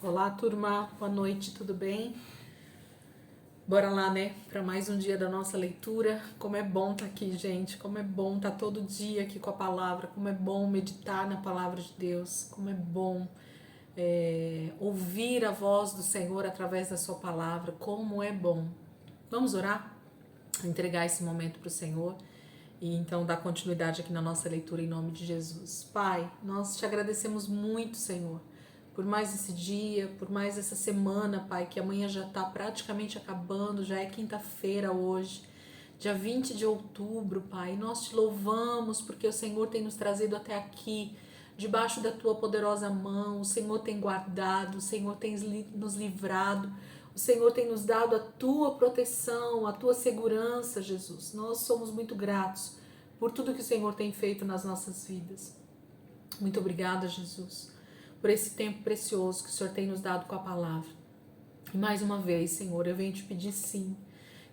Olá, turma. Boa noite, tudo bem? Bora lá, né? Para mais um dia da nossa leitura. Como é bom estar aqui, gente. Como é bom estar todo dia aqui com a palavra. Como é bom meditar na palavra de Deus. Como é bom ouvir a voz do Senhor através da sua palavra. Como é bom. Vamos orar? Entregar esse momento para o Senhor e então dar continuidade aqui na nossa leitura em nome de Jesus. Pai, nós te agradecemos muito, Senhor, por mais esse dia, por mais essa semana, Pai, que amanhã já está praticamente acabando, já é quinta-feira hoje, dia 20 de outubro, Pai. Nós te louvamos porque o Senhor tem nos trazido até aqui, debaixo da tua poderosa mão. O Senhor tem guardado, o Senhor tem nos livrado, o Senhor tem nos dado a tua proteção, a tua segurança, Jesus. Nós somos muito gratos por tudo que o Senhor tem feito nas nossas vidas. Muito obrigada, Jesus, por esse tempo precioso que o Senhor tem nos dado com a palavra. E mais uma vez, Senhor, eu venho te pedir sim,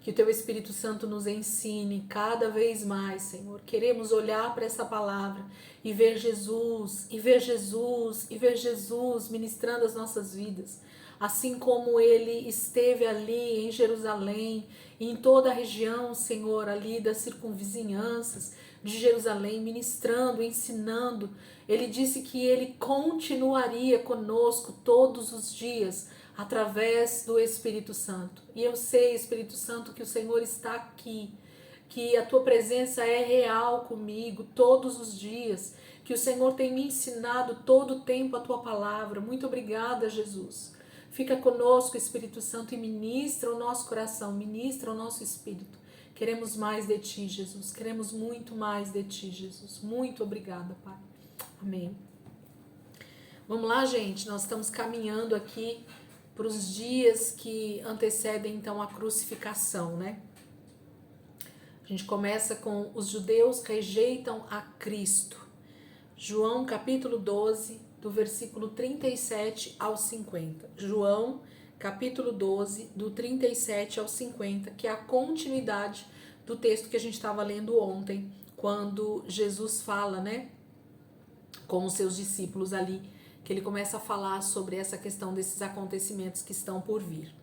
que o teu Espírito Santo nos ensine cada vez mais, Senhor. Queremos olhar para essa palavra e ver Jesus, e ver Jesus, e ver Jesus ministrando as nossas vidas. Assim como ele esteve ali em Jerusalém, e em toda a região, Senhor, ali das circunvizinhanças de Jerusalém, ministrando, ensinando. Ele disse que ele continuaria conosco todos os dias, através do Espírito Santo. E eu sei, Espírito Santo, que o Senhor está aqui, que a tua presença é real comigo todos os dias, que o Senhor tem me ensinado todo o tempo a tua palavra. Muito obrigada, Jesus. Fica conosco, Espírito Santo, e ministra o nosso coração, ministra o nosso espírito. Queremos mais de ti, Jesus. Queremos muito mais de ti, Jesus. Muito obrigada, Pai. Amém. Vamos lá, gente. Nós estamos caminhando aqui para os dias que antecedem então a crucificação, né? A gente começa com os judeus rejeitam a Cristo. João capítulo 12, do versículo 37 ao 50. João capítulo 12, do 37 ao 50, que é a continuidade do texto que a gente estava lendo ontem, quando Jesus fala, né, com os seus discípulos ali, que ele começa a falar sobre essa questão desses acontecimentos que estão por vir.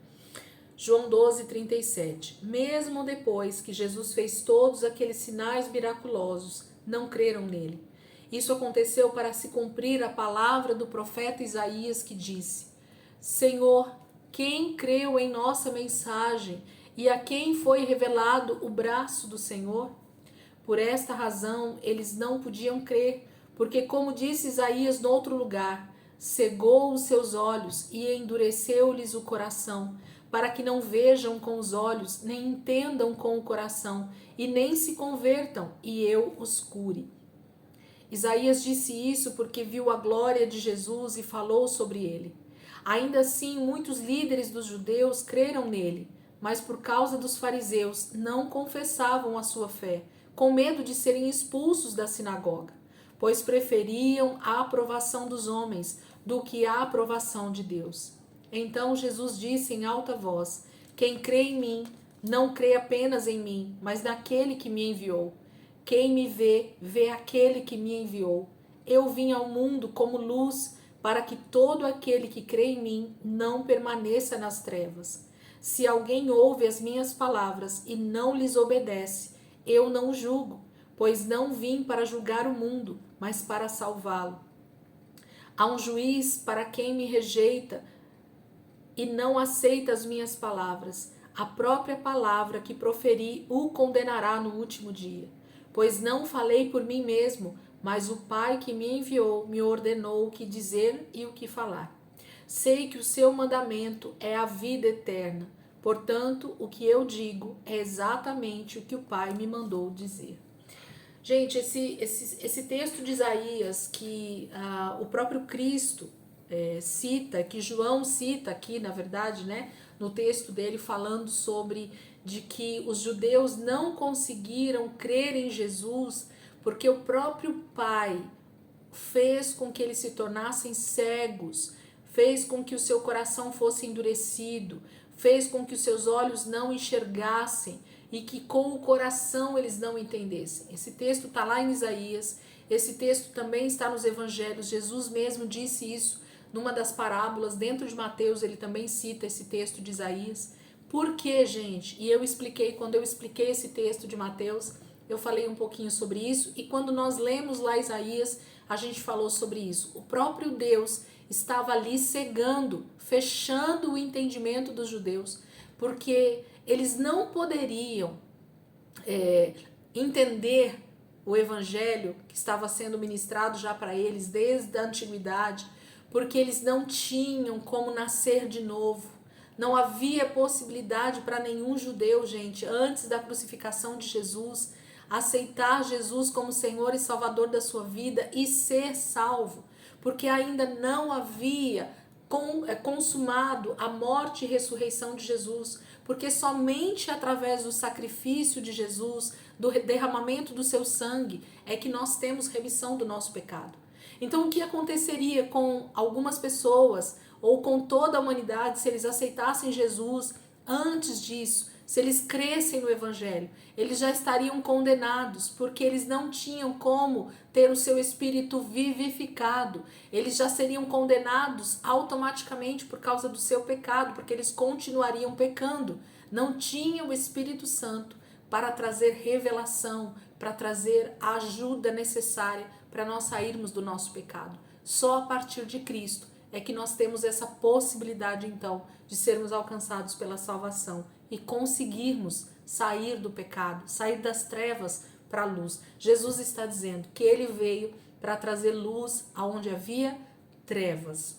João 12, 37. Mesmo depois que Jesus fez todos aqueles sinais miraculosos, não creram nele. Isso aconteceu para se cumprir a palavra do profeta Isaías, que disse: Senhor, quem creu em nossa mensagem e a quem foi revelado o braço do Senhor? Por esta razão eles não podiam crer, porque, como disse Isaías no outro lugar, cegou os seus olhos e endureceu-lhes o coração, para que não vejam com os olhos, nem entendam com o coração, e nem se convertam, e eu os cure. Isaías disse isso porque viu a glória de Jesus e falou sobre ele. Ainda assim, muitos líderes dos judeus creram nele, mas por causa dos fariseus não confessavam a sua fé, com medo de serem expulsos da sinagoga, pois preferiam a aprovação dos homens do que a aprovação de Deus. Então Jesus disse em alta voz: Quem crê em mim, não crê apenas em mim, mas naquele que me enviou. Quem me vê, vê aquele que me enviou. Eu vim ao mundo como luz, para que todo aquele que crê em mim não permaneça nas trevas. Se alguém ouve as minhas palavras e não lhes obedece, eu não julgo, pois não vim para julgar o mundo, mas para salvá-lo. Há um juiz para quem me rejeita e não aceita as minhas palavras. A própria palavra que proferi o condenará no último dia. Pois não falei por mim mesmo, mas o Pai que me enviou me ordenou o que dizer e o que falar. Sei que o seu mandamento é a vida eterna. Portanto, o que eu digo é exatamente o que o Pai me mandou dizer. Gente, esse texto de Isaías que o próprio Cristo cita, que João cita aqui, na verdade, né, no texto dele, falando sobre de que os judeus não conseguiram crer em Jesus porque o próprio Pai fez com que eles se tornassem cegos, fez com que o seu coração fosse endurecido, fez com que os seus olhos não enxergassem e que com o coração eles não entendessem. Esse texto está lá em Isaías, esse texto também está nos evangelhos, Jesus mesmo disse isso numa das parábolas, dentro de Mateus, ele também cita esse texto de Isaías. Por quê, gente? E eu expliquei, quando eu expliquei esse texto de Mateus, eu falei um pouquinho sobre isso, e quando nós lemos lá Isaías, a gente falou sobre isso. O próprio Deus estava ali cegando, fechando o entendimento dos judeus, porque eles não poderiam entender o evangelho que estava sendo ministrado já para eles desde a antiguidade, porque eles não tinham como nascer de novo. Não havia possibilidade para nenhum judeu, gente, antes da crucificação de Jesus, aceitar Jesus como Senhor e Salvador da sua vida e ser salvo, porque ainda não havia consumado a morte e ressurreição de Jesus, porque somente através do sacrifício de Jesus, do derramamento do seu sangue, é que nós temos remissão do nosso pecado. Então, o que aconteceria com algumas pessoas ou com toda a humanidade se eles aceitassem Jesus antes disso, se eles crescem no Evangelho? Eles já estariam condenados, porque eles não tinham como ter o seu espírito vivificado. Eles já seriam condenados automaticamente por causa do seu pecado, porque eles continuariam pecando. Não tinham o Espírito Santo para trazer revelação, para trazer a ajuda necessária para nós sairmos do nosso pecado. Só a partir de Cristo é que nós temos essa possibilidade, então, de sermos alcançados pela salvação e conseguirmos sair do pecado, sair das trevas para a luz. Jesus está dizendo que ele veio para trazer luz aonde havia trevas.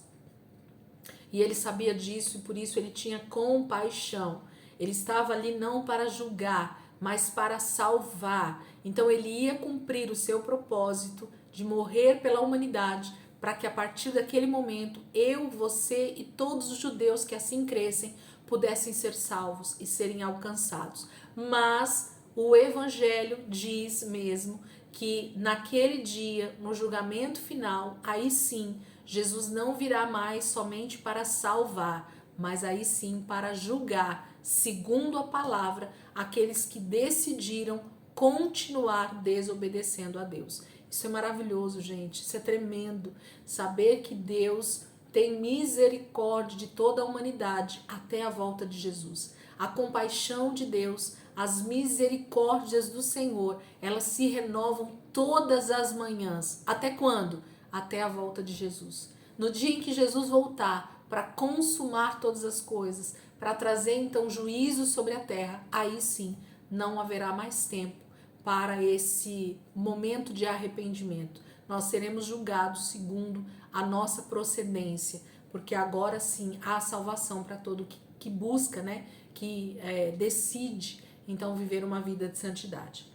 E ele sabia disso e por isso ele tinha compaixão. Ele estava ali não para julgar, mas para salvar. Então ele ia cumprir o seu propósito de morrer pela humanidade, para que a partir daquele momento eu, você e todos os judeus que assim crescem pudessem ser salvos e serem alcançados. Mas o Evangelho diz mesmo que naquele dia, no julgamento final, aí sim, Jesus não virá mais somente para salvar, mas aí sim para julgar, segundo a palavra, aqueles que decidiram continuar desobedecendo a Deus. Isso é maravilhoso, gente. Isso é tremendo. Saber que Deus tem misericórdia de toda a humanidade até a volta de Jesus. A compaixão de Deus, as misericórdias do Senhor, elas se renovam todas as manhãs. Até quando? Até a volta de Jesus. No dia em que Jesus voltar para consumar todas as coisas, para trazer então juízo sobre a terra, aí sim não haverá mais tempo para esse momento de arrependimento. Nós seremos julgados segundo a nossa procedência, porque agora sim há salvação para todo que busca, né? Que decide então viver uma vida de santidade.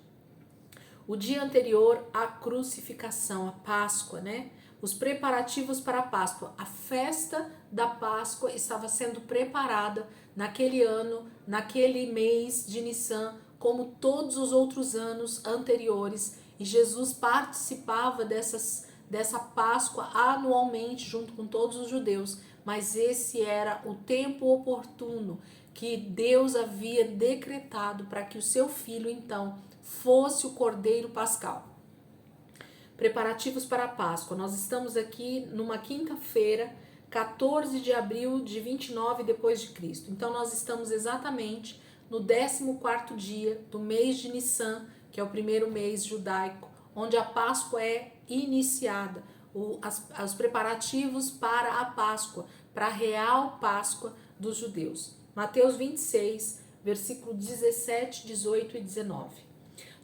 O dia anterior à crucificação, a Páscoa, né? Os preparativos para a Páscoa, a festa da Páscoa estava sendo preparada naquele ano, naquele mês de Nissan, como todos os outros anos anteriores, e Jesus participava dessa Páscoa anualmente junto com todos os judeus, mas esse era o tempo oportuno que Deus havia decretado para que o seu filho então fosse o Cordeiro Pascal. Preparativos para a Páscoa. Nós estamos aqui numa quinta-feira, 14 de abril de 29 depois de Cristo. Então nós estamos exatamente no 14º dia do mês de Nissan, que é o primeiro mês judaico, onde a Páscoa é iniciada, os preparativos para a Páscoa, para a real Páscoa dos judeus. Mateus 26, versículo 17, 18 e 19.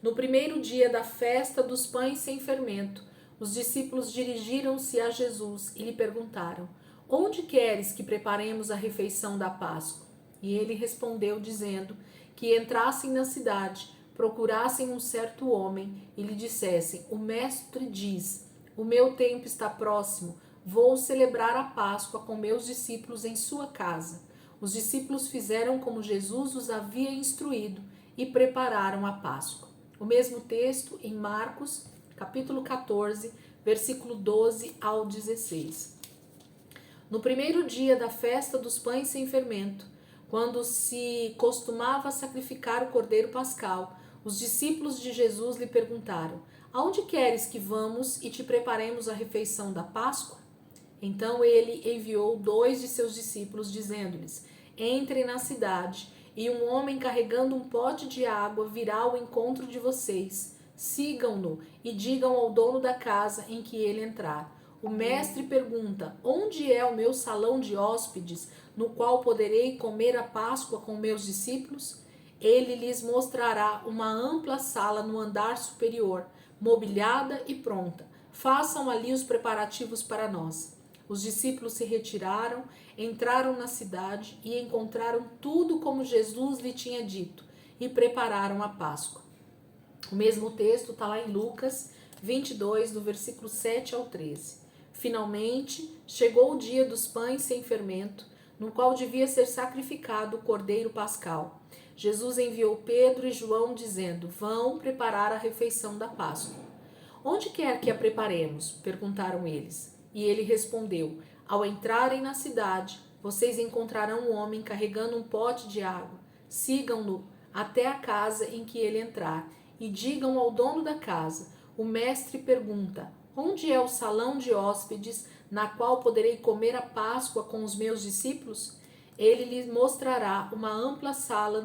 No primeiro dia da festa dos pães sem fermento, os discípulos dirigiram-se a Jesus e lhe perguntaram: onde queres que preparemos a refeição da Páscoa? E ele respondeu dizendo que entrassem na cidade, procurassem um certo homem e lhe dissessem: o mestre diz, o meu tempo está próximo, vou celebrar a Páscoa com meus discípulos em sua casa. Os discípulos fizeram como Jesus os havia instruído e prepararam a Páscoa. O mesmo texto em Marcos, capítulo 14, versículo 12 ao 16. No primeiro dia da festa dos pães sem fermento, quando se costumava sacrificar o cordeiro pascal, os discípulos de Jesus lhe perguntaram: aonde queres que vamos e te preparemos a refeição da Páscoa? Então ele enviou 2 de seus discípulos, dizendo-lhes: entrem na cidade, e um homem carregando um pote de água virá ao encontro de vocês. Sigam-no e digam ao dono da casa em que ele entrar. O mestre pergunta: onde é o meu salão de hóspedes, no qual poderei comer a Páscoa com meus discípulos? Ele lhes mostrará uma ampla sala no andar superior, mobiliada e pronta. Façam ali os preparativos para nós. Os discípulos se retiraram, entraram na cidade e encontraram tudo como Jesus lhe tinha dito e prepararam a Páscoa. O mesmo texto está lá em Lucas 22, do versículo 7 ao 13. Finalmente, chegou o dia dos pães sem fermento, no qual devia ser sacrificado o cordeiro pascal. Jesus enviou Pedro e João, dizendo: vão preparar a refeição da Páscoa. Onde quer que a preparemos? Perguntaram eles. E ele respondeu: ao entrarem na cidade, vocês encontrarão um homem carregando um pote de água. Sigam-no até a casa em que ele entrar e digam ao dono da casa: o mestre pergunta: onde é o salão de hóspedes, na qual poderei comer a Páscoa com os meus discípulos? Ele lhes mostrará uma ampla sala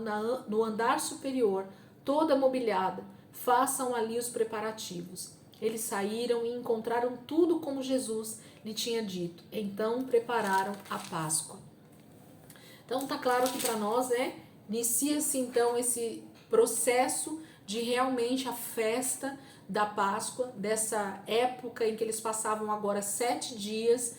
no andar superior, toda mobiliada. Façam ali os preparativos. Eles saíram e encontraram tudo como Jesus lhe tinha dito. Então prepararam a Páscoa. Então tá claro que para nós, inicia-se então esse processo de realmente a festa da Páscoa, dessa época em que eles passavam agora 7 dias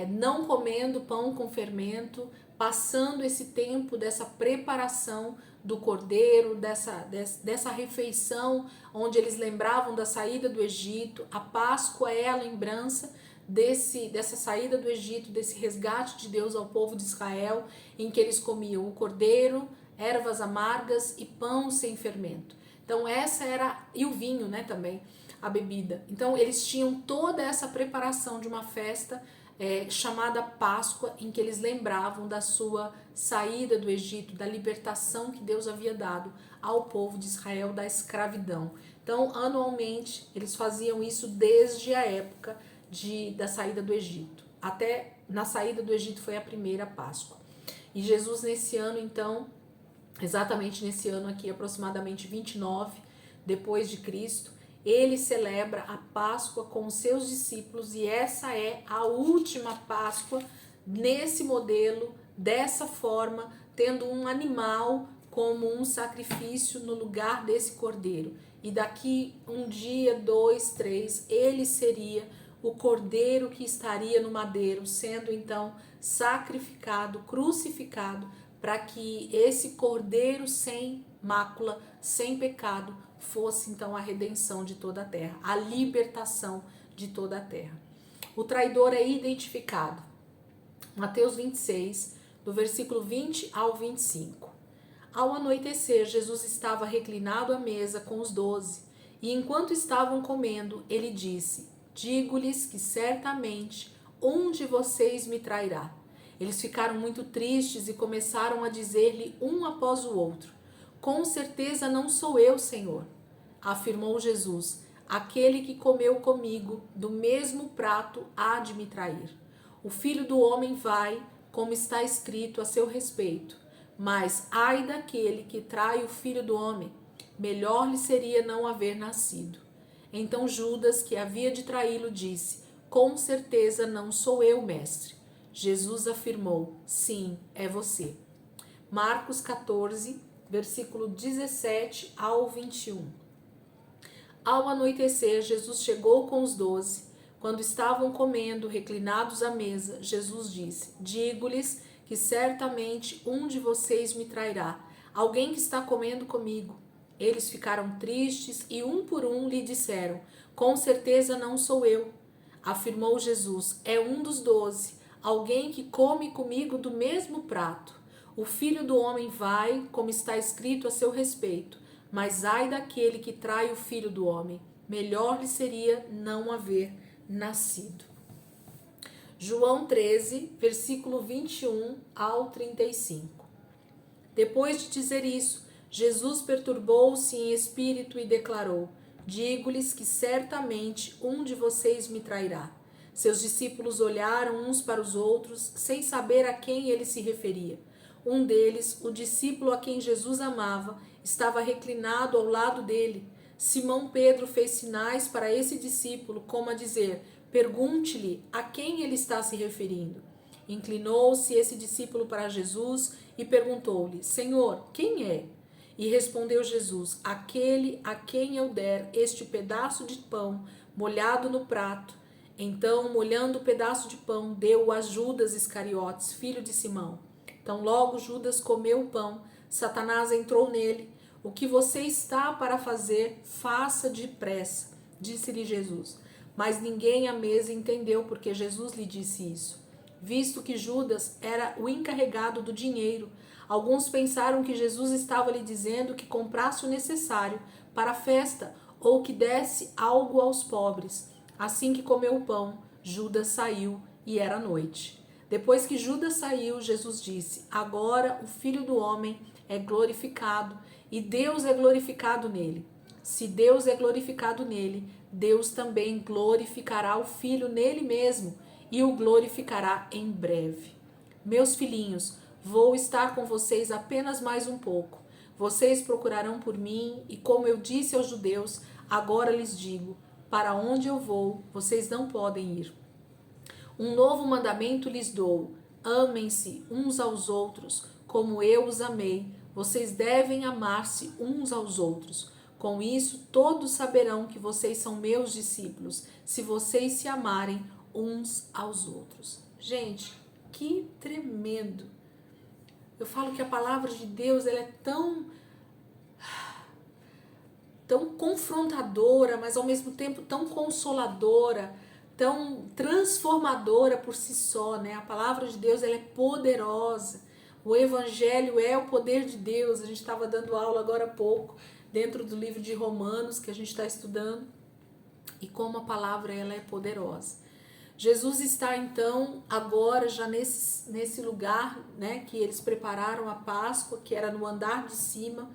não comendo pão com fermento, passando esse tempo dessa preparação do cordeiro, dessa refeição onde eles lembravam da saída do Egito. A Páscoa é a lembrança dessa saída do Egito, desse resgate de Deus ao povo de Israel, em que eles comiam o cordeiro, ervas amargas e pão sem fermento. Então essa era, e o vinho, também, a bebida. Então eles tinham toda essa preparação de uma festa chamada Páscoa, em que eles lembravam da sua saída do Egito, da libertação que Deus havia dado ao povo de Israel da escravidão. Então, anualmente, eles faziam isso desde a época da saída do Egito. Até na saída do Egito foi a primeira Páscoa. E Jesus nesse ano, então, exatamente nesse ano aqui, aproximadamente 29 depois de Cristo, ele celebra a Páscoa com os seus discípulos, e essa é a última Páscoa nesse modelo, dessa forma, tendo um animal como um sacrifício no lugar desse cordeiro. E daqui um dia, 2, 3, ele seria o cordeiro que estaria no madeiro, sendo então sacrificado, crucificado, para que esse cordeiro sem mácula, sem pecado, fosse então a redenção de toda a terra, a libertação de toda a terra. O traidor é identificado. Mateus 26, do versículo 20 ao 25. Ao anoitecer, Jesus estava reclinado à mesa com os 12, e enquanto estavam comendo, ele disse: digo-lhes que certamente um de vocês me trairá. Eles ficaram muito tristes e começaram a dizer-lhe um após o outro: com certeza não sou eu, Senhor. Afirmou Jesus: aquele que comeu comigo do mesmo prato há de me trair. O Filho do Homem vai, como está escrito a seu respeito. Mas ai daquele que trai o Filho do Homem, melhor lhe seria não haver nascido. Então Judas, que havia de traí-lo, disse: com certeza não sou eu, mestre. Jesus afirmou: sim, é você. Marcos 14, versículo 17 ao 21. Ao anoitecer, Jesus chegou com os 12. Quando estavam comendo, reclinados à mesa, Jesus disse: digo-lhes que certamente um de vocês me trairá, alguém que está comendo comigo. Eles ficaram tristes e um por um lhe disseram: com certeza não sou eu. Afirmou Jesus: é um dos 12, alguém que come comigo do mesmo prato. O Filho do Homem vai, como está escrito a seu respeito, mas ai daquele que trai o Filho do Homem, melhor lhe seria não haver nascido. João 13, versículo 21 ao 35. Depois de dizer isso, Jesus perturbou-se em espírito e declarou: digo-lhes que certamente um de vocês me trairá. Seus discípulos olharam uns para os outros, sem saber a quem ele se referia. Um deles, o discípulo a quem Jesus amava, estava reclinado ao lado dele. Simão Pedro fez sinais para esse discípulo, como a dizer: pergunte-lhe a quem ele está se referindo. Inclinou-se esse discípulo para Jesus e perguntou-lhe: Senhor, quem é? E respondeu Jesus: aquele a quem eu der este pedaço de pão molhado no prato. Então, molhando o pedaço de pão, deu-o a Judas Iscariotes, filho de Simão. Então, logo Judas comeu o pão. Satanás entrou nele. O que você está para fazer, faça depressa, disse-lhe Jesus. Mas ninguém à mesa entendeu porque Jesus lhe disse isso, visto que Judas era o encarregado do dinheiro. Alguns pensaram que Jesus estava lhe dizendo que comprasse o necessário para a festa ou que desse algo aos pobres. Assim que comeu o pão, Judas saiu e era noite. Depois que Judas saiu, Jesus disse: agora o Filho do Homem é glorificado e Deus é glorificado nele. Se Deus é glorificado nele, Deus também glorificará o Filho nele mesmo e o glorificará em breve. Meus filhinhos, vou estar com vocês apenas mais um pouco. Vocês procurarão por mim e, como eu disse aos judeus, agora lhes digo: para onde eu vou, vocês não podem ir. Um novo mandamento lhes dou: amem-se uns aos outros, como eu os amei. Vocês devem amar-se uns aos outros. Com isso, todos saberão que vocês são meus discípulos, se vocês se amarem uns aos outros. Gente, que tremendo! Eu falo que a palavra de Deus ela é tão confrontadora, mas ao mesmo tempo tão consoladora, tão transformadora por si só, né? A palavra de Deus ela é poderosa. O evangelho é o poder de Deus. A gente estava dando aula agora há pouco dentro do livro de Romanos que a gente está estudando e como a palavra ela é poderosa. Jesus está então agora já nesse lugar, né, que eles prepararam a Páscoa, que era no andar de cima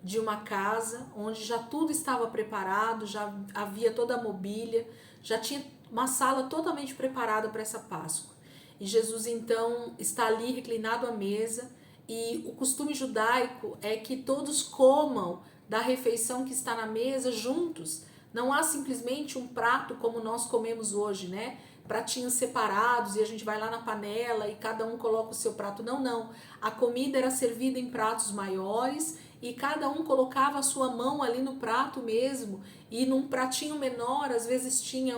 de uma casa, onde já tudo estava preparado, já havia toda a mobília, já tinha uma sala totalmente preparada para essa Páscoa. E Jesus então está ali reclinado à mesa, e o costume judaico é que todos comam da refeição que está na mesa juntos. Não há simplesmente um prato como nós comemos hoje, né? Pratinhos separados e a gente vai lá na panela e cada um coloca o seu prato. Não, não. A comida era servida em pratos maiores e cada um colocava a sua mão ali no prato mesmo, e num pratinho menor às vezes tinha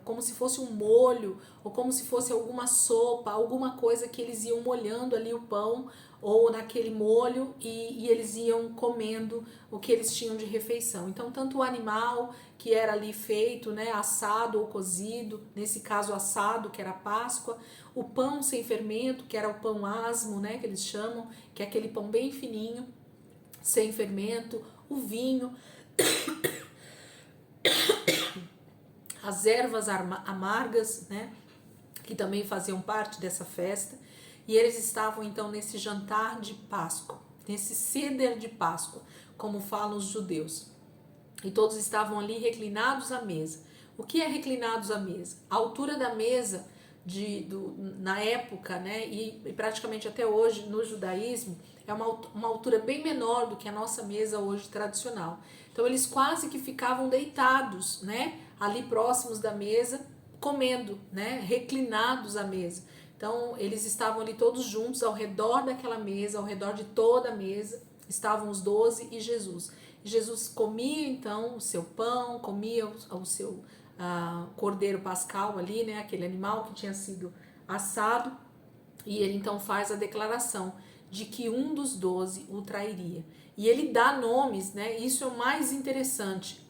como se fosse um molho, ou como se fosse alguma sopa, alguma coisa que eles iam molhando ali o pão, ou naquele molho, e eles iam comendo o que eles tinham de refeição. Então, tanto o animal que era ali feito, né, assado ou cozido, nesse caso assado, que era a Páscoa, o pão sem fermento, que era o pão asmo, né, que eles chamam, que é aquele pão bem fininho, sem fermento, o vinho, as ervas amargas, né, que também faziam parte dessa festa, e eles estavam então nesse jantar de Páscoa, nesse seder de Páscoa, como falam os judeus, e todos estavam ali reclinados à mesa. O que é reclinados à mesa? A altura da mesa na época, né, e praticamente até hoje no judaísmo, é uma altura bem menor do que a nossa mesa hoje tradicional. Então eles quase que ficavam deitados, né, ali próximos da mesa, comendo, né, reclinados à mesa. Então eles estavam ali todos juntos ao redor daquela mesa, ao redor de toda a mesa, estavam os 12 e Jesus. E Jesus comia então o seu pão, comia o seu cordeiro pascal ali, né, aquele animal que tinha sido assado, e ele então faz a declaração de que um dos 12 o trairia. E ele dá nomes, né? Isso é o mais interessante.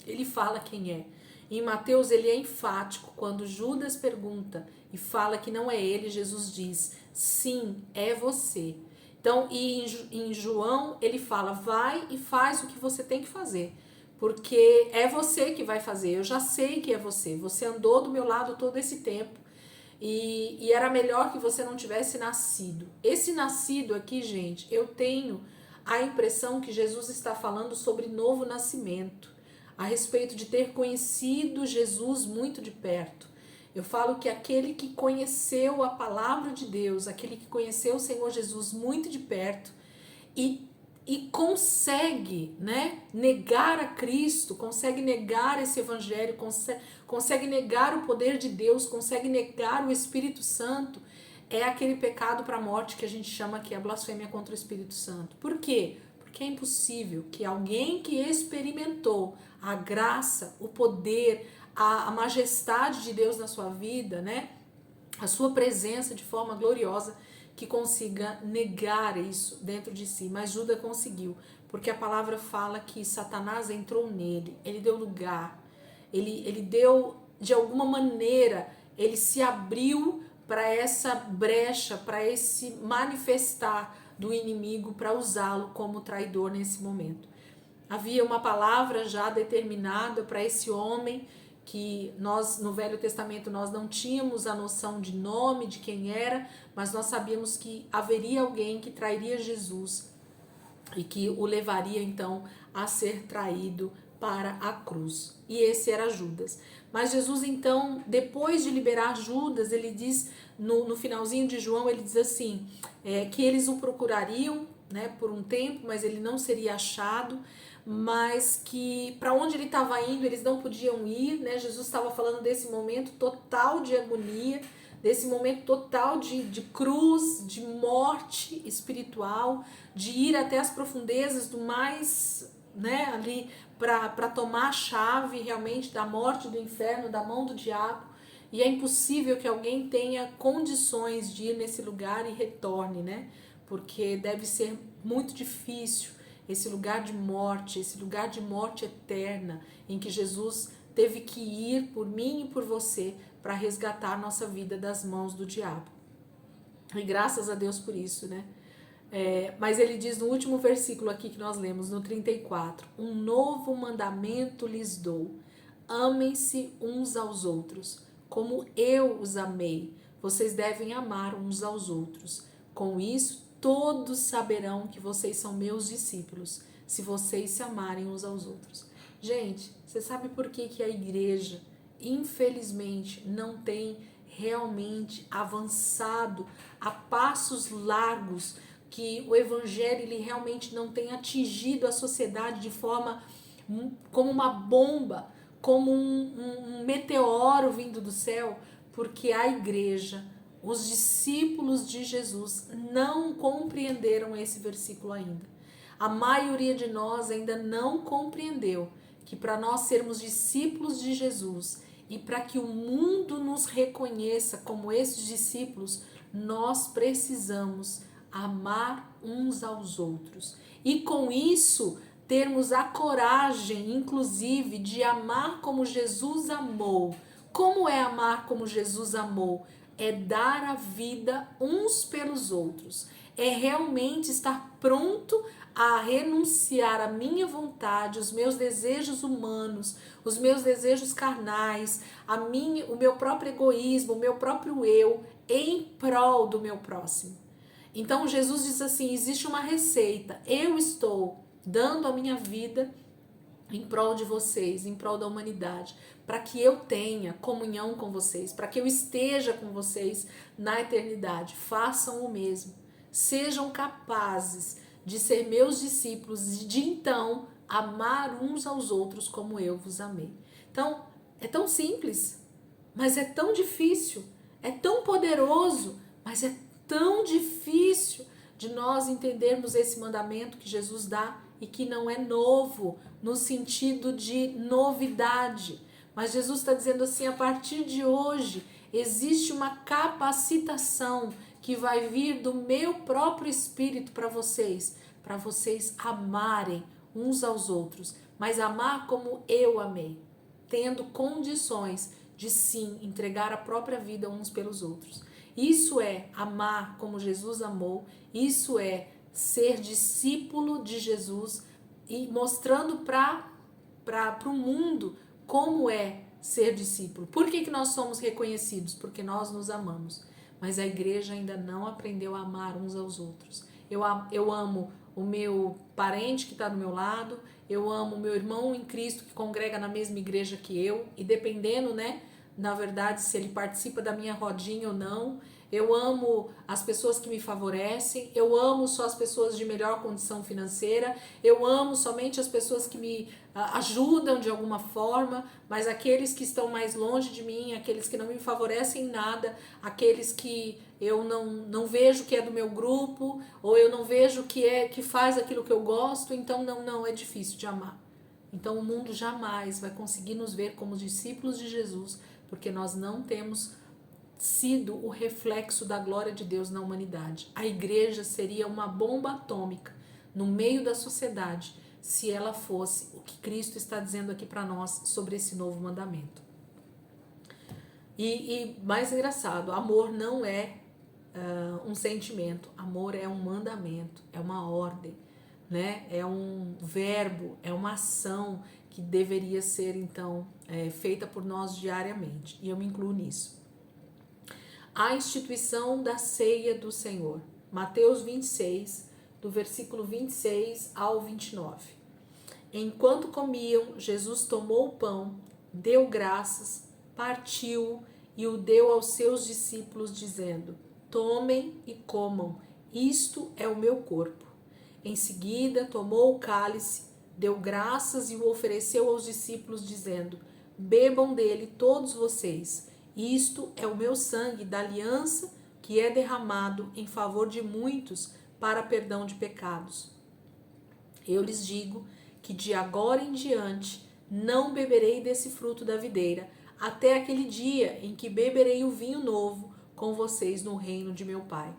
Ele fala quem é. Em Mateus ele é enfático. Quando Judas pergunta e fala que não é ele, Jesus diz: sim, é você. Então, e em João ele fala: vai e faz o que você tem que fazer, porque é você que vai fazer. Eu já sei que é você. Você andou do meu lado todo esse tempo. E era melhor que você não tivesse nascido. Esse nascido aqui, gente, eu tenho a impressão que Jesus está falando sobre novo nascimento. a respeito de ter conhecido Jesus muito de perto. Eu falo que aquele que conheceu a palavra de Deus, aquele que conheceu o Senhor Jesus muito de perto e consegue, né, negar a Cristo, consegue negar esse evangelho, consegue negar o poder de Deus, consegue negar o Espírito Santo, é aquele pecado para a morte que a gente chama que é a blasfêmia contra o Espírito Santo. Por quê? Porque é impossível que alguém que experimentou a graça, o poder, a majestade de Deus na sua vida, né, a sua presença de forma gloriosa, que consiga negar isso dentro de si. Mas Judas conseguiu, porque a palavra fala que Satanás entrou nele, ele deu lugar, ele deu, de alguma maneira, ele se abriu para essa brecha, para esse manifestar do inimigo, para usá-lo como traidor nesse momento. Havia uma palavra já determinada para esse homem, que nós no Velho Testamento nós não tínhamos a noção de nome, de quem era, mas nós sabíamos que haveria alguém que trairia Jesus e que o levaria então a ser traído para a cruz. E esse era Judas. Mas Jesus então, depois de liberar Judas, ele diz, no finalzinho de João, ele diz assim, que eles o procurariam, né, por um tempo, mas ele não seria achado, mas que para onde ele estava indo eles não podiam ir, né? Jesus estava falando desse momento total de agonia, desse momento total de cruz, de morte espiritual, de ir até as profundezas do mais, né, ali para tomar a chave realmente da morte, do inferno, da mão do diabo. E é impossível que alguém tenha condições de ir nesse lugar e retorne, né? Porque deve ser muito difícil esse lugar de morte, esse lugar de morte eterna, em que Jesus teve que ir por mim e por você para resgatar nossa vida das mãos do diabo. E graças a Deus por isso, né? Mas ele diz no último versículo aqui que nós lemos, no 34, um novo mandamento lhes dou, amem-se uns aos outros, como eu os amei, vocês devem amar uns aos outros. Com isso, todos saberão que vocês são meus discípulos, se vocês se amarem uns aos outros. Gente, você sabe por que a igreja, infelizmente, não tem realmente avançado a passos largos, que o evangelho ele realmente não tem atingido a sociedade de forma como uma bomba, como um meteoro vindo do céu? Porque a igreja, os discípulos de Jesus não compreenderam esse versículo ainda. A maioria de nós ainda não compreendeu que para nós sermos discípulos de Jesus e para que o mundo nos reconheça como esses discípulos, nós precisamos amar uns aos outros. E com isso, termos a coragem, inclusive, de amar como Jesus amou. Como é amar como Jesus amou? É dar a vida uns pelos outros. É realmente estar pronto a renunciar à minha vontade, os meus desejos humanos, os meus desejos carnais, o meu próprio egoísmo, o meu próprio eu, em prol do meu próximo. Então Jesus diz assim, existe uma receita, eu estou dando a minha vida em prol de vocês, em prol da humanidade, para que eu tenha comunhão com vocês, para que eu esteja com vocês na eternidade. Façam o mesmo. Sejam capazes de ser meus discípulos e de então amar uns aos outros como eu vos amei. Então, é tão simples, mas é tão difícil, é tão poderoso, mas é tão difícil de nós entendermos esse mandamento que Jesus dá e que não é novo no sentido de novidade. Mas Jesus está dizendo assim, a partir de hoje existe uma capacitação que vai vir do meu próprio Espírito para vocês amarem uns aos outros, mas amar como eu amei, tendo condições de sim entregar a própria vida uns pelos outros. Isso é amar como Jesus amou, isso é ser discípulo de Jesus e mostrando para o mundo como é ser discípulo. Por que nós somos reconhecidos? Porque nós nos amamos. Mas a igreja ainda não aprendeu a amar uns aos outros. Eu amo o meu parente que está do meu lado, eu amo meu irmão em Cristo que congrega na mesma igreja que eu, e dependendo, né, na verdade, se ele participa da minha rodinha ou não. Eu amo as pessoas que me favorecem, eu amo só as pessoas de melhor condição financeira, eu amo somente as pessoas que me ajudam de alguma forma, mas aqueles que estão mais longe de mim, aqueles que não me favorecem em nada, aqueles que eu não vejo que é do meu grupo, ou eu não vejo que faz aquilo que eu gosto, então não, é difícil de amar. Então o mundo jamais vai conseguir nos ver como discípulos de Jesus, porque nós não temos sido o reflexo da glória de Deus na humanidade. A igreja seria uma bomba atômica no meio da sociedade se ela fosse o que Cristo está dizendo aqui para nós sobre esse novo mandamento. E mais engraçado, amor não é um sentimento, amor é um mandamento, é uma ordem, né? É um verbo, é uma ação que deveria ser então feita por nós diariamente, e eu me incluo nisso. A instituição da ceia do Senhor. Mateus 26, do versículo 26 ao 29. Enquanto comiam, Jesus tomou o pão, deu graças, partiu e o deu aos seus discípulos, dizendo: tomem e comam, isto é o meu corpo. Em seguida, tomou o cálice, deu graças e o ofereceu aos discípulos, dizendo: bebam dele todos vocês. Isto é o meu sangue da aliança que é derramado em favor de muitos para perdão de pecados. Eu lhes digo que de agora em diante não beberei desse fruto da videira, até aquele dia em que beberei o vinho novo com vocês no reino de meu Pai.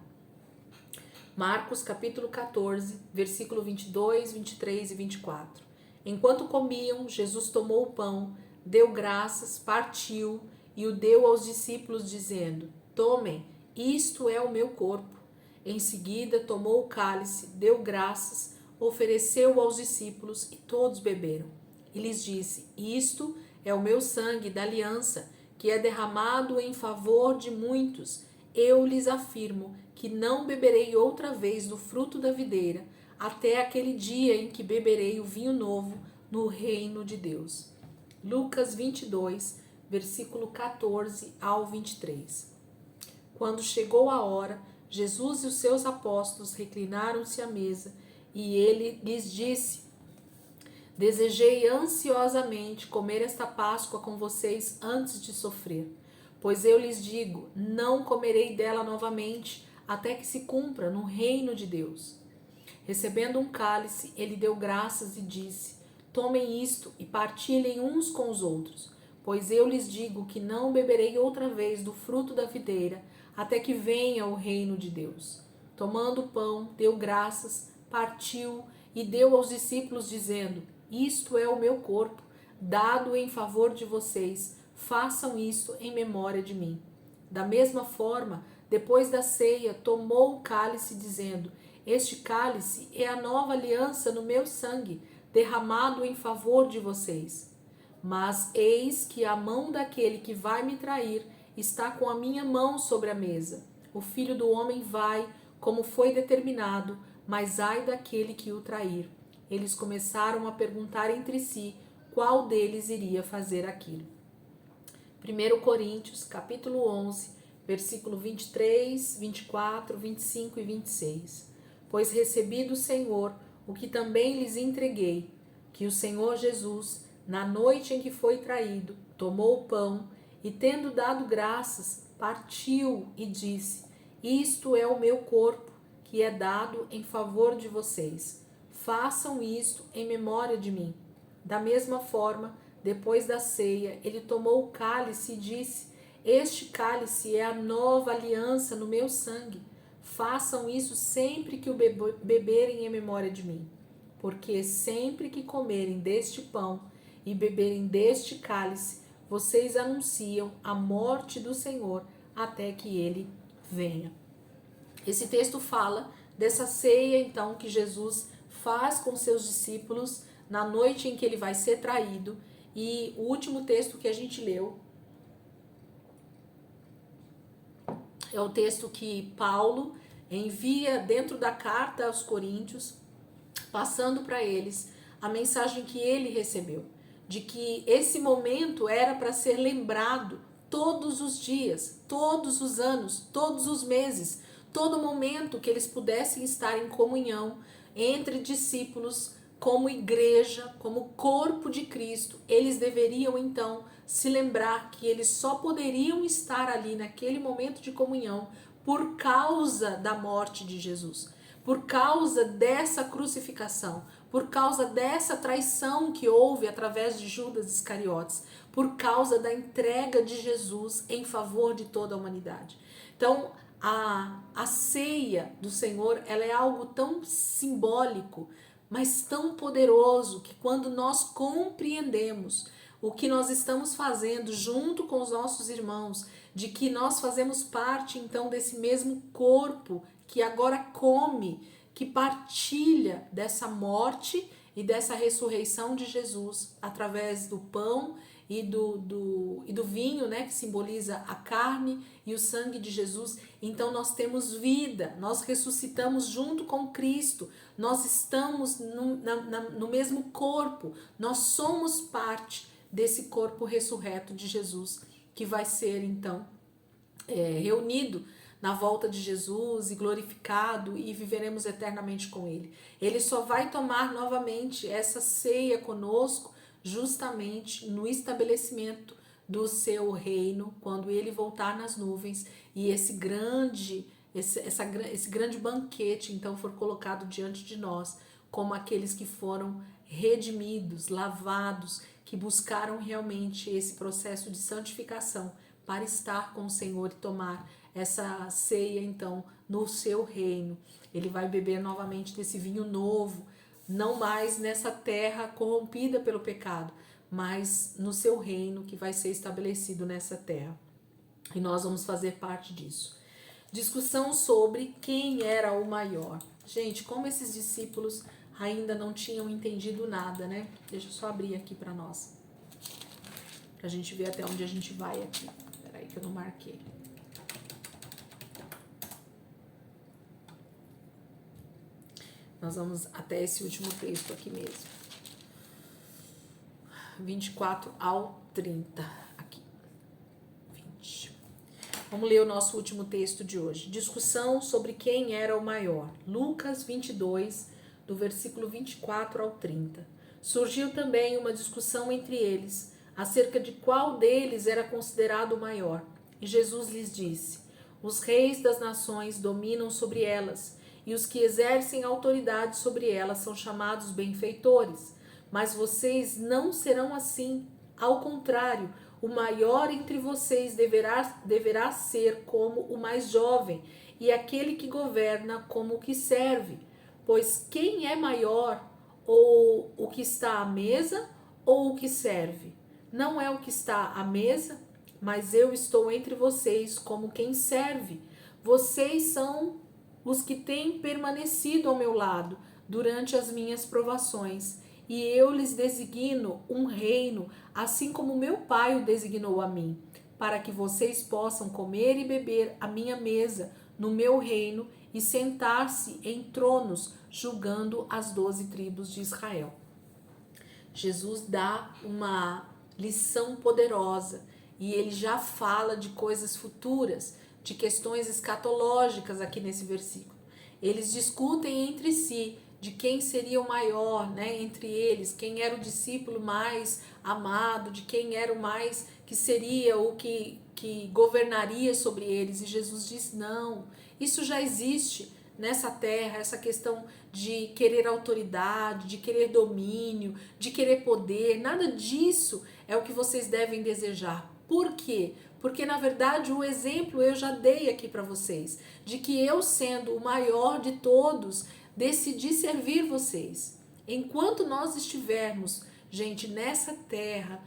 Marcos capítulo 14, versículo 22, 23 e 24. Enquanto comiam, Jesus tomou o pão, deu graças, partiu e o deu aos discípulos, dizendo: tomem, isto é o meu corpo. Em seguida, tomou o cálice, deu graças, ofereceu-o aos discípulos e todos beberam. E lhes disse: isto é o meu sangue da aliança, que é derramado em favor de muitos. Eu lhes afirmo que não beberei outra vez do fruto da videira, até aquele dia em que beberei o vinho novo no reino de Deus. Lucas 22, versículo 14 ao 23. Quando chegou a hora, Jesus e os seus apóstolos reclinaram-se à mesa, e ele lhes disse: desejei ansiosamente comer esta Páscoa com vocês antes de sofrer. Pois eu lhes digo, não comerei dela novamente, até que se cumpra no reino de Deus. Recebendo um cálice, ele deu graças e disse: tomem isto e partilhem uns com os outros, pois eu lhes digo que não beberei outra vez do fruto da videira, até que venha o reino de Deus. Tomando o pão, deu graças, partiu e deu aos discípulos, dizendo: isto é o meu corpo, dado em favor de vocês, façam isto em memória de mim. Da mesma forma, depois da ceia, tomou o cálice, dizendo: este cálice é a nova aliança no meu sangue, derramado em favor de vocês. Mas eis que a mão daquele que vai me trair está com a minha mão sobre a mesa. O Filho do Homem vai, como foi determinado, mas ai daquele que o trair. Eles começaram a perguntar entre si qual deles iria fazer aquilo. 1 Coríntios, capítulo 11, versículo 23, 24, 25 e 26. Pois recebi do Senhor o que também lhes entreguei, que o Senhor Jesus, na noite em que foi traído, tomou o pão e, tendo dado graças, partiu e disse: isto é o meu corpo, que é dado em favor de vocês. Façam isto em memória de mim. Da mesma forma, depois da ceia, ele tomou o cálice e disse: este cálice é a nova aliança no meu sangue. Façam isso sempre que o beberem em memória de mim. Porque sempre que comerem deste pão e beberem deste cálice, vocês anunciam a morte do Senhor até que ele venha. Esse texto fala dessa ceia, então, que Jesus faz com seus discípulos na noite em que ele vai ser traído. E o último texto que a gente leu é o texto que Paulo envia dentro da carta aos Coríntios, passando para eles a mensagem que ele recebeu, de que esse momento era para ser lembrado todos os dias, todos os anos, todos os meses, todo momento que eles pudessem estar em comunhão entre discípulos, como igreja, como corpo de Cristo. Eles deveriam então se lembrar que eles só poderiam estar ali naquele momento de comunhão por causa da morte de Jesus, por causa dessa crucificação, por causa dessa traição que houve através de Judas Iscariotes, por causa da entrega de Jesus em favor de toda a humanidade. Então, a ceia do Senhor, ela é algo tão simbólico, mas tão poderoso, que quando nós compreendemos o que nós estamos fazendo junto com os nossos irmãos, de que nós fazemos parte então desse mesmo corpo que agora come, que partilha dessa morte e dessa ressurreição de Jesus através do pão e do vinho, né, que simboliza a carne e o sangue de Jesus. Então nós temos vida, nós ressuscitamos junto com Cristo, nós estamos no mesmo corpo, nós somos parte desse corpo ressurreto de Jesus, que vai ser então reunido na volta de Jesus e glorificado, e viveremos eternamente com ele. Ele só vai tomar novamente essa ceia conosco justamente no estabelecimento do seu reino, quando ele voltar nas nuvens e esse grande banquete então for colocado diante de nós, como aqueles que foram redimidos, lavados, que buscaram realmente esse processo de santificação para estar com o Senhor e tomar essa ceia então no seu reino. Ele vai beber novamente desse vinho novo, não mais nessa terra corrompida pelo pecado, mas no seu reino que vai ser estabelecido nessa terra. E nós vamos fazer parte disso. Discussão sobre quem era o maior. Gente, como esses discípulos ainda não tinham entendido nada, né? Deixa eu só abrir aqui para nós, pra gente ver até onde a gente vai aqui. Peraí que eu não marquei. Nós vamos até esse último texto aqui mesmo. 24 ao 30. Aqui. 20. Vamos ler o nosso último texto de hoje. Discussão sobre quem era o maior. Lucas 22, do versículo 24 ao 30. Surgiu também uma discussão entre eles, acerca de qual deles era considerado o maior. E Jesus lhes disse: os reis das nações dominam sobre elas, e os que exercem autoridade sobre elas são chamados benfeitores. Mas vocês não serão assim. Ao contrário, o maior entre vocês deverá ser como o mais jovem, e aquele que governa como o que serve. Pois quem é maior, ou o que está à mesa, ou o que serve? Não é o que está à mesa, mas eu estou entre vocês como quem serve. Vocês são os que têm permanecido ao meu lado durante as minhas provações, e eu lhes designo um reino, assim como meu Pai o designou a mim, para que vocês possam comer e beber à minha mesa no meu reino e sentar-se em tronos, julgando as 12 tribos de Israel. Jesus dá uma lição poderosa e ele já fala de coisas futuras, de questões escatológicas aqui nesse versículo. Eles discutem entre si de quem seria o maior, né, entre eles, quem era o discípulo mais amado, de quem era o mais, que seria o que governaria sobre eles. E Jesus diz: não, isso já existe nessa terra, essa questão de querer autoridade, de querer domínio, de querer poder, nada disso é o que vocês devem desejar. Por quê? Porque na verdade o exemplo eu já dei aqui para vocês, de que eu, sendo o maior de todos, decidi servir vocês. Enquanto nós estivermos, gente, nessa terra,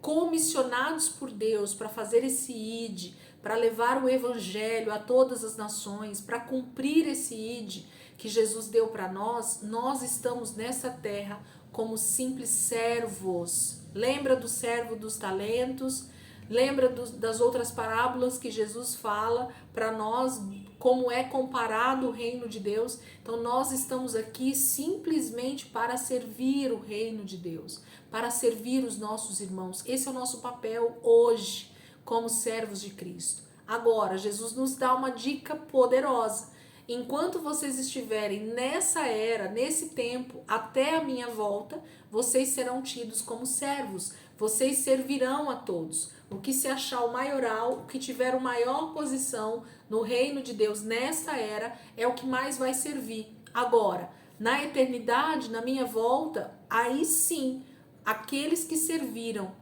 comissionados por Deus para fazer esse ide, para levar o evangelho a todas as nações, para cumprir esse ide que Jesus deu para nós, nós estamos nessa terra como simples servos. Lembra do servo dos talentos? Lembra das outras parábolas que Jesus fala para nós, como é comparado o reino de Deus? Então nós estamos aqui simplesmente para servir o reino de Deus, para servir os nossos irmãos. Esse é o nosso papel hoje, como servos de Cristo. Agora, Jesus nos dá uma dica poderosa. Enquanto vocês estiverem nessa era, nesse tempo, até a minha volta, vocês serão tidos como servos. Vocês servirão a todos. O que se achar o maioral, o que tiver a maior posição no reino de Deus nessa era, é o que mais vai servir. Agora, na eternidade, na minha volta, aí sim, aqueles que serviram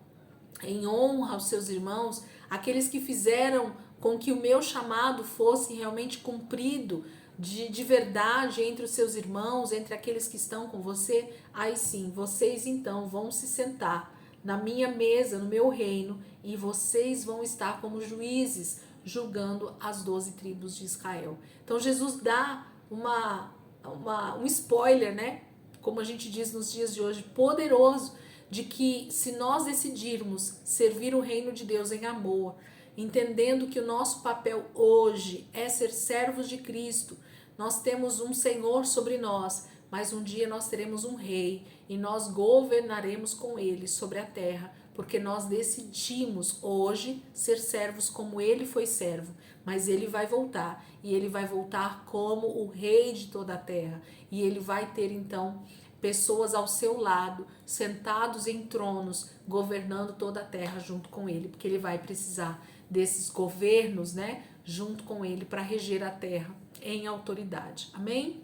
em honra aos seus irmãos, aqueles que fizeram com que o meu chamado fosse realmente cumprido de verdade entre os seus irmãos, entre aqueles que estão com você, aí sim, vocês então vão se sentar na minha mesa, no meu reino, e vocês vão estar como juízes, julgando as 12 tribos de Israel. Então Jesus dá um spoiler, né? Como a gente diz nos dias de hoje, poderoso, de que se nós decidirmos servir o reino de Deus em amor, entendendo que o nosso papel hoje é ser servos de Cristo, nós temos um Senhor sobre nós, mas um dia nós teremos um rei e nós governaremos com ele sobre a terra, porque nós decidimos hoje ser servos como ele foi servo, mas ele vai voltar e ele vai voltar como o rei de toda a terra e ele vai ter então pessoas ao seu lado, sentados em tronos, governando toda a terra junto com ele, porque ele vai precisar desses governos, né, junto com ele para reger a terra em autoridade. Amém?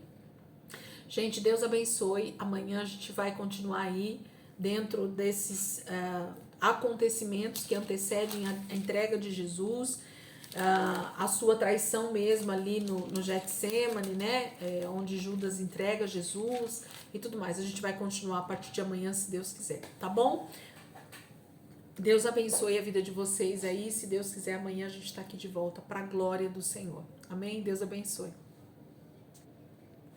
Gente, Deus abençoe. Amanhã a gente vai continuar aí dentro desses acontecimentos que antecedem a entrega de Jesus, a sua traição mesmo ali no Getsemane, né? Onde Judas entrega Jesus e tudo mais. A gente vai continuar a partir de amanhã, se Deus quiser, tá bom? Deus abençoe a vida de vocês aí. Se Deus quiser, amanhã a gente está aqui de volta para a glória do Senhor. Amém? Deus abençoe.